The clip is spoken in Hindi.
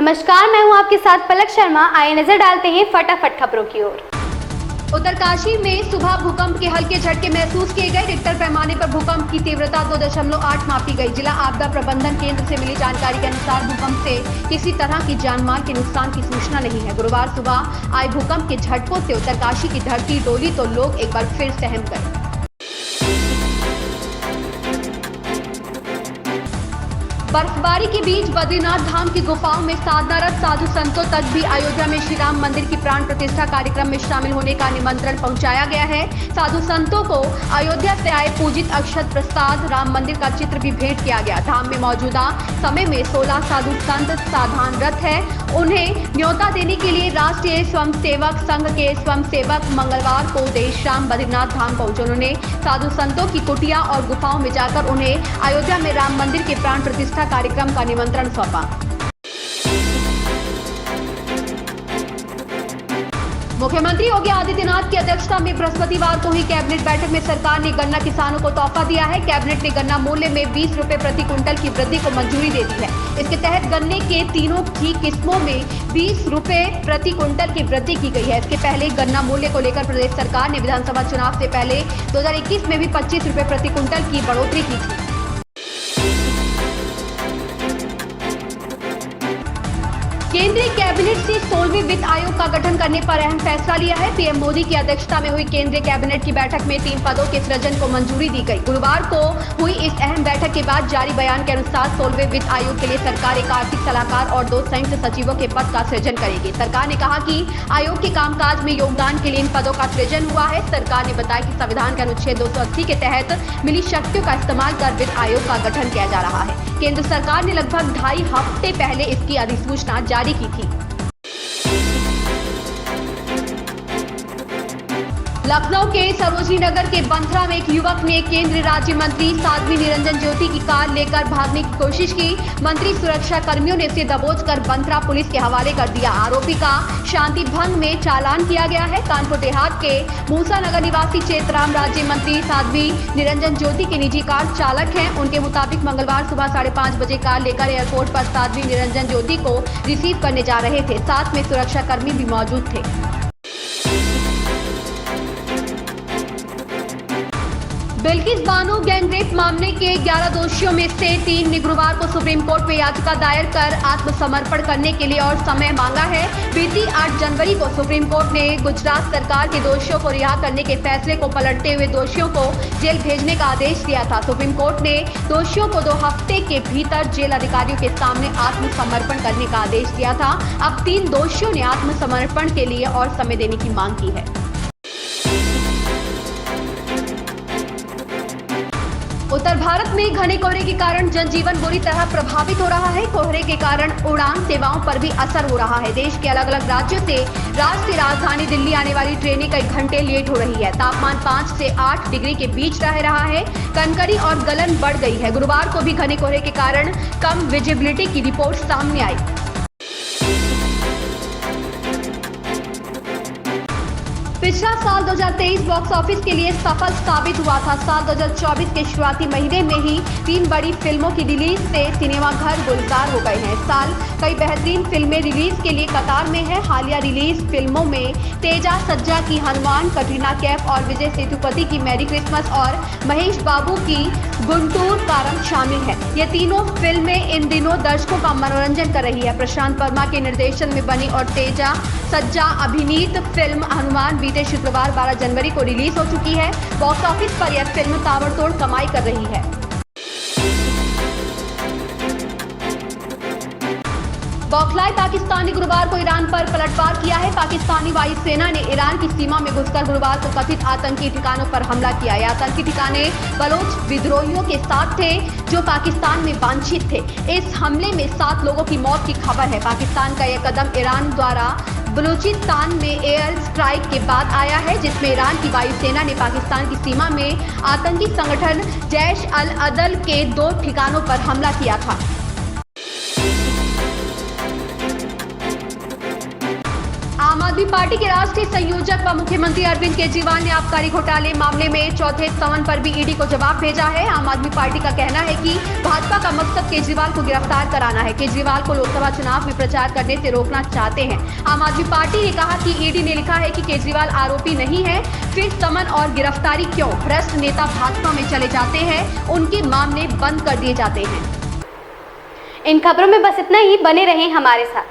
नमस्कार, मैं हूं आपके साथ पलक शर्मा। आइए नजर डालते हैं फटाफट खबरों की ओर। उत्तरकाशी में सुबह भूकंप के हल्के झटके महसूस किए गए। रिक्टर पैमाने पर भूकंप की तीव्रता 2.8 मापी गई। जिला आपदा प्रबंधन केंद्र से मिली जानकारी के अनुसार भूकंप से किसी तरह की जानमाल के नुकसान की सूचना नहीं है। गुरुवार सुबह आए भूकंप के झटकों से उत्तरकाशी की धरती डोली तो लोग एक बार फिर सहम गए। बर्फबारी के बीच बद्रीनाथ धाम की गुफाओं में साधनारत साधु संतों तक भी अयोध्या में श्री राम मंदिर की प्राण प्रतिष्ठा कार्यक्रम में शामिल होने का निमंत्रण पहुंचाया गया है। साधु संतों को अयोध्या से आए पूजित अक्षत प्रसाद राम मंदिर का चित्र भी भेंट किया गया। धाम में मौजूदा समय में 16 साधु संत साधनारत है। उन्हें न्योता देने के लिए राष्ट्रीय स्वयंसेवक संघ के स्वयंसेवक मंगलवार को देर शाम बद्रीनाथ धाम पहुंचे। उन्होंने साधु संतों की कुटिया और गुफाओं में जाकर उन्हें अयोध्या में राम मंदिर के प्राण प्रतिष्ठा कार्यक्रम का निमंत्रण सौंपा। मुख्यमंत्री योगी आदित्यनाथ की अध्यक्षता में बृहस्पतिवार को हुई कैबिनेट बैठक में सरकार ने गन्ना किसानों को तोहफा दिया है। कैबिनेट ने गन्ना मूल्य में 20 रुपए प्रति क्विंटल की वृद्धि को मंजूरी दे दी है। इसके तहत गन्ने के तीनों ही किस्मों में 20 रुपए प्रति क्विंटल की वृद्धि की गई है। इसके पहले गन्ना मूल्य को लेकर प्रदेश सरकार ने विधानसभा चुनाव से पहले 2021 में भी 25 रुपए प्रति क्विंटल की बढ़ोतरी की थी। केंद्रीय कैबिनेट से 16वें वित्त आयोग का गठन करने पर अहम फैसला लिया है। पीएम मोदी की अध्यक्षता में हुई केंद्रीय कैबिनेट की बैठक में 3 पदों के सृजन को मंजूरी दी गई। गुरुवार को हुई इस अहम बैठक के बाद जारी बयान के अनुसार 16वें वित्त आयोग के लिए सरकार एक आर्थिक सलाहकार और 2 संयुक्त सचिवों के पद का सृजन करेगी। सरकार ने कहा कि आयोग के कामकाज में योगदान के लिए इन पदों का सृजन हुआ है। सरकार ने बताया कि संविधान के अनुच्छेद 280 के तहत मिली शक्तियों का इस्तेमाल कर वित्त आयोग का गठन किया जा रहा है। केंद्र सरकार ने लगभग 2.5 हफ्ते पहले इसकी अधिसूचना जारी की थी। लखनऊ के सरोजनी नगर के बंथरा में एक युवक ने केंद्रीय राज्य मंत्री साध्वी निरंजन ज्योति की कार लेकर भागने की कोशिश की। मंत्री सुरक्षा कर्मियों ने इसे दबोचकर बंथरा पुलिस के हवाले कर दिया। आरोपी का शांति भंग में चालान किया गया है। कानपुर देहात के मूसा नगर निवासी चेतराम राज्य मंत्री साध्वी निरंजन ज्योति के निजी कार चालक हैं। उनके मुताबिक मंगलवार सुबह 5:30 बजे कार लेकर एयरपोर्ट पर साध्वी निरंजन ज्योति को रिसीव करने जा रहे थे। साथ में सुरक्षा कर्मी भी मौजूद थे। बिल्किस बानो गैंगरेप मामले के 11 दोषियों में से 3 ने गुरुवार को सुप्रीम कोर्ट में याचिका दायर कर आत्मसमर्पण करने के लिए और समय मांगा है। बीती 8 जनवरी को सुप्रीम कोर्ट ने गुजरात सरकार के दोषियों को रिहा करने के फैसले को पलटते हुए दोषियों को जेल भेजने का आदेश दिया था। सुप्रीम कोर्ट ने दोषियों को 2 हफ्ते के भीतर जेल अधिकारियों के सामने आत्मसमर्पण करने का आदेश दिया था। अब 3 दोषियों ने आत्मसमर्पण के लिए और समय देने की मांग की है। उत्तर भारत में घने कोहरे के कारण जनजीवन बुरी तरह प्रभावित हो रहा है। कोहरे के कारण उड़ान सेवाओं पर भी असर हो रहा है। देश के अलग अलग राज्यों से राष्ट्रीय राजधानी दिल्ली आने वाली ट्रेनें कई घंटे लेट हो रही है। तापमान 5 से 8 डिग्री के बीच रह रहा है। कनकनी और गलन बढ़ गई है। गुरुवार को भी घने कोहरे के कारण कम विजिबिलिटी की रिपोर्ट सामने आई। पिछला साल 2023 बॉक्स ऑफिस के लिए सफल साबित हुआ था। साल 2024 के शुरुआती महीने में ही 3 बड़ी फिल्मों की रिलीज से सिनेमाघर गुलजार हो गए हैं। इस साल कई बेहतरीन फिल्में रिलीज के लिए कतार में है। हालिया रिलीज फिल्मों में तेजा सज्जा की हनुमान, कटरीना कैफ और विजय सेतुपति की मैरी क्रिसमस और महेश बाबू की गुंटूर कारम शामिल है। ये तीनों फिल्में इन दिनों दर्शकों का मनोरंजन कर रही है। प्रशांत वर्मा के निर्देशन में बनी और तेजा सज्जा अभिनीत फिल्म हनुमान बीते शुक्रवार 12 जनवरी को रिलीज हो चुकी है। बॉक्स ऑफिस पर यह फिल्म ताबड़तोड़ कमाई कर रही है। बौखलाए पाकिस्तान ने गुरुवार को ईरान पर पलटवार किया है। पाकिस्तानी वायुसेना ने ईरान की सीमा में घुसकर गुरुवार को कथित आतंकी ठिकानों पर हमला किया। ये आतंकी ठिकाने बलोच विद्रोहियों के साथ थे जो पाकिस्तान में वांछित थे। इस हमले में 7 लोगों की मौत की खबर है। पाकिस्तान का यह कदम ईरान द्वारा बलूचिस्तान में एयर स्ट्राइक के बाद आया है, जिसमें ईरान की वायुसेना ने पाकिस्तान की सीमा में आतंकी संगठन जैश अल अदल के 2 ठिकानों पर हमला किया था। आम आदमी पार्टी के राष्ट्रीय संयोजक व मुख्यमंत्री अरविंद केजरीवाल ने आबकारी घोटाले मामले में चौथे समन पर भी ईडी को जवाब भेजा है। आम आदमी पार्टी का कहना है कि भाजपा का मकसद केजरीवाल को गिरफ्तार कराना है। केजरीवाल को लोकसभा चुनाव में प्रचार करने से रोकना चाहते हैं। आम आदमी पार्टी ने कहा कि ईडी ने लिखा है कि केजरीवाल आरोपी नहीं है, फिर समन और गिरफ्तारी क्यों? भ्रष्ट नेता भाजपा में चले जाते हैं, उनके मामले बंद कर दिए जाते हैं। इन खबरों में बस इतना ही। बने रहें हमारे साथ।